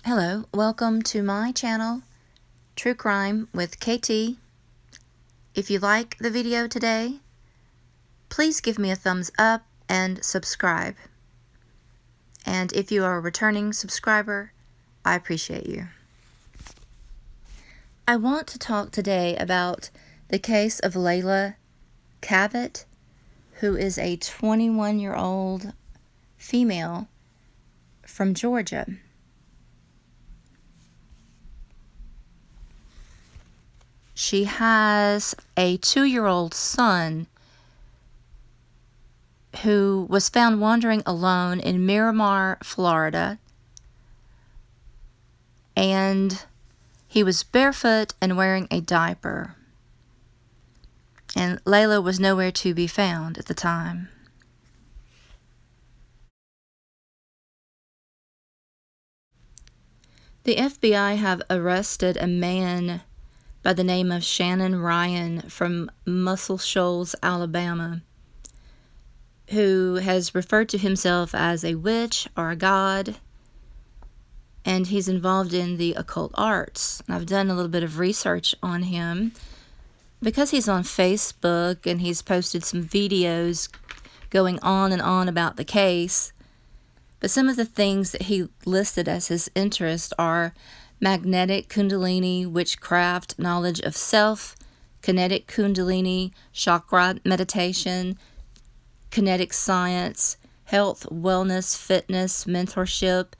Hello, welcome to my channel, True Crime with KT. If you like the video today, please give me a thumbs up and subscribe. And if you are a returning subscriber, I appreciate you. I want to talk today about the case of Leila Cavett, who is a 21-year-old female from Georgia. She has a 2-year-old son who was found wandering alone in Miramar, Florida, and he was barefoot and wearing a diaper. And Leila was nowhere to be found at the time. The FBI have arrested a man by the name of Shannon Ryan from Muscle Shoals, Alabama, who has referred to himself as a witch or a god, and he's involved in the occult arts. I've done a little bit of research on him because he's on Facebook and he's posted some videos going on and on about the case. But some of the things that he listed as his interest are magnetic kundalini, witchcraft, knowledge of self, kinetic kundalini, chakra meditation, kinetic science, health, wellness, fitness, mentorship,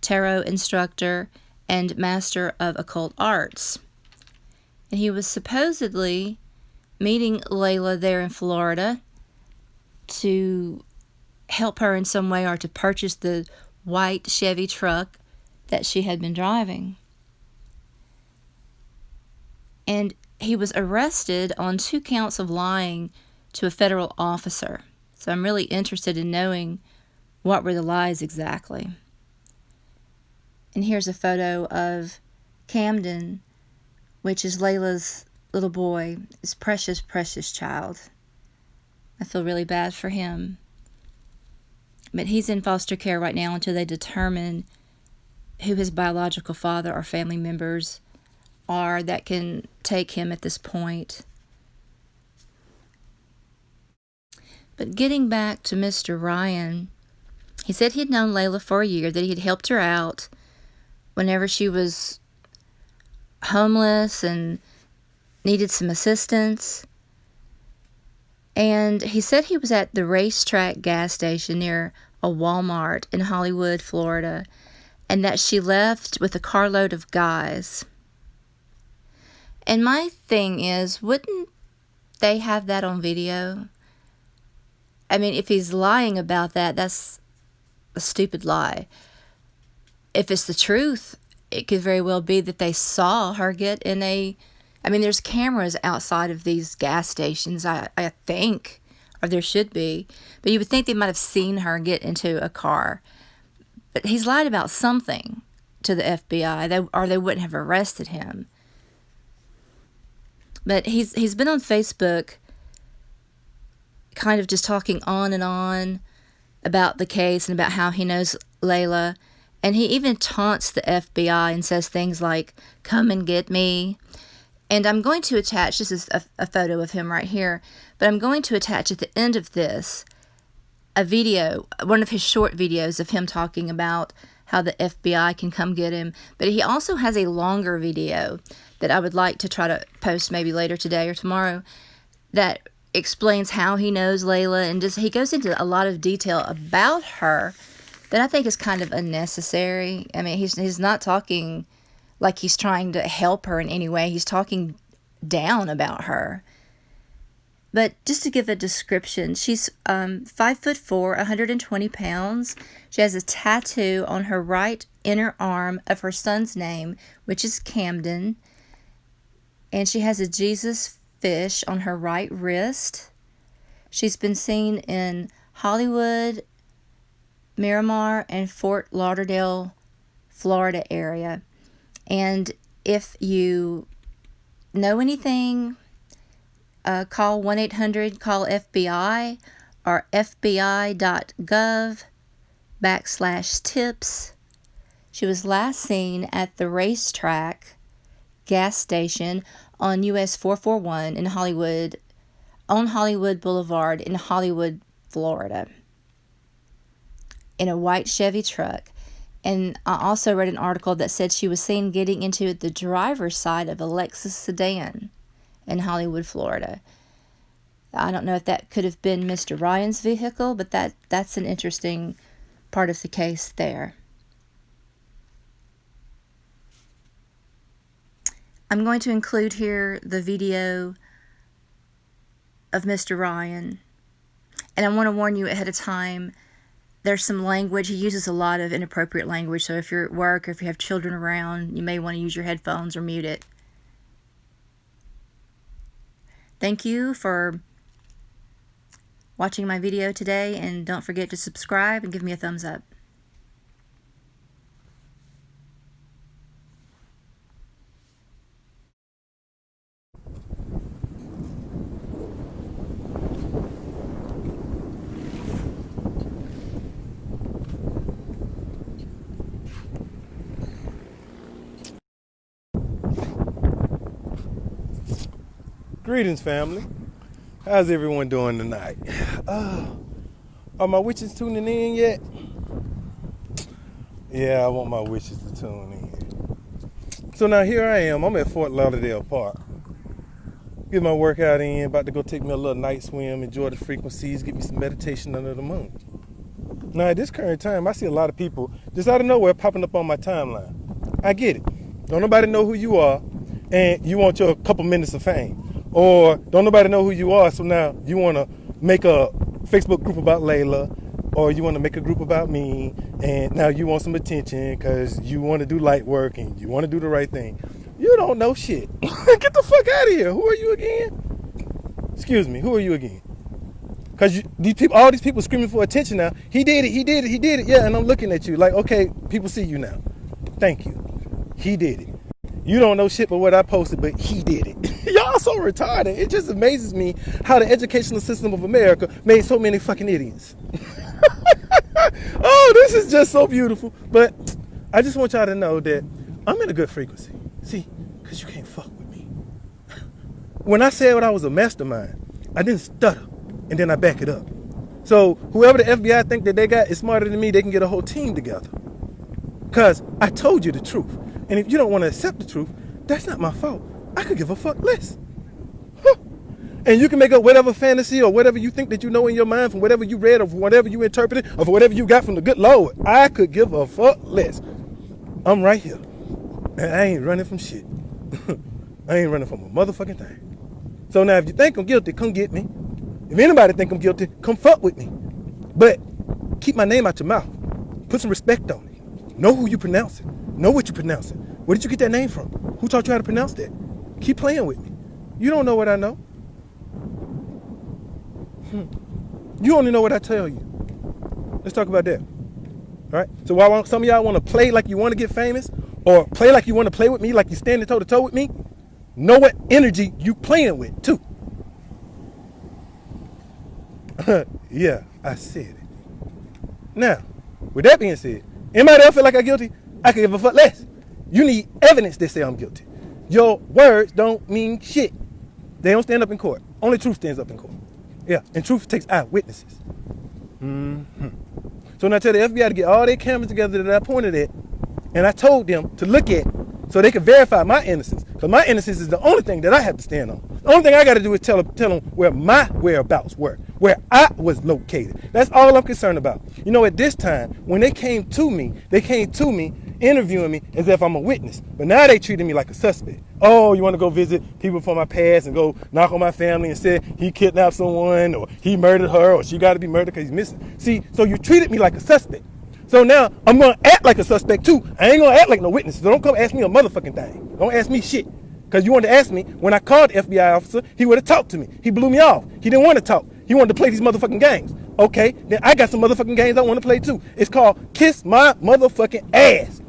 tarot instructor, and master of occult arts. And he was supposedly meeting Leila there in Florida to help her in some way or to purchase the white Chevy truck that she had been driving. And he was arrested on 2 counts of lying to a federal officer. So I'm really interested in knowing what were the lies exactly. And here's a photo of Camden, which is Leila's little boy, his precious, precious child. I feel really bad for him. But he's in foster care right now until they determine who his biological father or family members are that can take him at this point. But getting back to Mr. Ryan, he said he'd known Leila for a year, that he had helped her out whenever she was homeless and needed some assistance. And he said he was at the racetrack gas station near a Walmart in Hollywood, Florida, and that she left with a carload of guys. And my thing is, wouldn't they have that on video? I mean, if he's lying about that, that's a stupid lie. If it's the truth, it could very well be that they saw her get in a... I mean, there's cameras outside of these gas stations, I think, or there should be. But you would think they might have seen her get into a car. But he's lied about something to the FBI, or they wouldn't have arrested him. But he's been on Facebook kind of just talking on and on about the case and about how he knows Leila. And he even taunts the FBI and says things like, "Come and get me." And I'm going to attach, this is a photo of him right here, but I'm going to attach at the end of this a video, one of his short videos of him talking about how the FBI can come get him. But he also has a longer video that I would like to try to post maybe later today or tomorrow that explains how he knows Leila, and just he goes into a lot of detail about her that I think is kind of unnecessary. I mean, he's not talking like he's trying to help her in any way. He's talking down about her. But just to give a description, she's 5'4", 120 pounds. She has a tattoo on her right inner arm of her son's name, which is Camden. And she has a Jesus fish on her right wrist. She's been seen in Hollywood, Miramar, and Fort Lauderdale, Florida area. And if you know anything, call 1-800-CALL-FBI or fbi.gov/tips. She was last seen at the racetrack gas station on US 441 in Hollywood, on Hollywood Boulevard in Hollywood, Florida, in a white Chevy truck. And I also read an article that said she was seen getting into the driver's side of a Lexus sedan in Hollywood, Florida. I don't know if that could have been Mr. Ryan's vehicle, but that's an interesting part of the case there. I'm going to include here the video of Mr. Ryan. And I want to warn you ahead of time, there's some language. He uses a lot of inappropriate language, so if you're at work or if you have children around, you may want to use your headphones or mute it. Thank you for watching my video today, and don't forget to subscribe and give me a thumbs up. Greetings, family. How's everyone doing tonight? Are my witches tuning in yet? Yeah, I want my witches to tune in. So now here I am. I'm at Fort Lauderdale Park. Get my workout in. About to go take me a little night swim, enjoy the frequencies, get me some meditation under the moon. Now at this current time, I see a lot of people just out of nowhere popping up on my timeline. I get it. Don't nobody know who you are, and you want your couple minutes of fame. Or don't nobody know who you are, so now you want to make a Facebook group about Leila, or you want to make a group about me, and now you want some attention because you want to do light work and you want to do the right thing. You don't know shit. Get the fuck out of here. Who are you again? Excuse me, who are you again? Because these people, all these people screaming for attention now. He did it, he did it, he did it. Yeah, and I'm looking at you like, okay, people see you now. Thank you. He did it. You don't know shit but what I posted, but he did it. Y'all so retarded. It just amazes me how the educational system of America made so many fucking idiots. Oh, this is just so beautiful. But I just want y'all to know that I'm in a good frequency. See, because you can't fuck with me. When I said I was a mastermind, I didn't stutter, and then I back it up. So whoever the FBI think that they got is smarter than me, they can get a whole team together. Because I told you the truth. And if you don't want to accept the truth, that's not my fault. I could give a fuck less. Huh. And you can make up whatever fantasy or whatever you think that you know in your mind from whatever you read or from whatever you interpreted or from whatever you got from the good Lord. I could give a fuck less. I'm right here. And I ain't running from shit. I ain't running from a motherfucking thing. So now if you think I'm guilty, come get me. If anybody think I'm guilty, come fuck with me. But keep my name out your mouth. Put some respect on it. Know who you pronouncing. Know what you're pronouncing. Where did you get that name from? Who taught you how to pronounce that? Keep playing with me. You don't know what I know. You only know what I tell you. Let's talk about that. All right? So while some of y'all want to play like you want to get famous, or play like you want to play with me, like you're standing toe to toe with me, know what energy you playing with, too. Yeah, I said it. Now, with that being said, anybody else feel like I'm guilty? I could give a fuck less. You need evidence that say I'm guilty. Your words don't mean shit. They don't stand up in court. Only truth stands up in court. Yeah, and truth takes eyewitnesses. So now I tell the FBI to get all their cameras together that I pointed at, and I told them to look at so they can verify my innocence. Because my innocence is the only thing that I have to stand on. The only thing I got to do is tell them where my whereabouts were, where I was located. That's all I'm concerned about. You know, at this time, when they came to me interviewing me as if I'm a witness. But now they treating me like a suspect. Oh, you want to go visit people from my past and go knock on my family and say he kidnapped someone or he murdered her or she got to be murdered because he's missing. See, so you treated me like a suspect. So now I'm going to act like a suspect too. I ain't going to act like no witness. So don't come ask me a motherfucking thing. Don't ask me shit. Because you wanted to ask me, when I called the FBI officer, he would have talked to me. He blew me off. He didn't want to talk. He wanted to play these motherfucking games. Okay, then I got some motherfucking games I want to play too. It's called Kiss My Motherfucking Ass.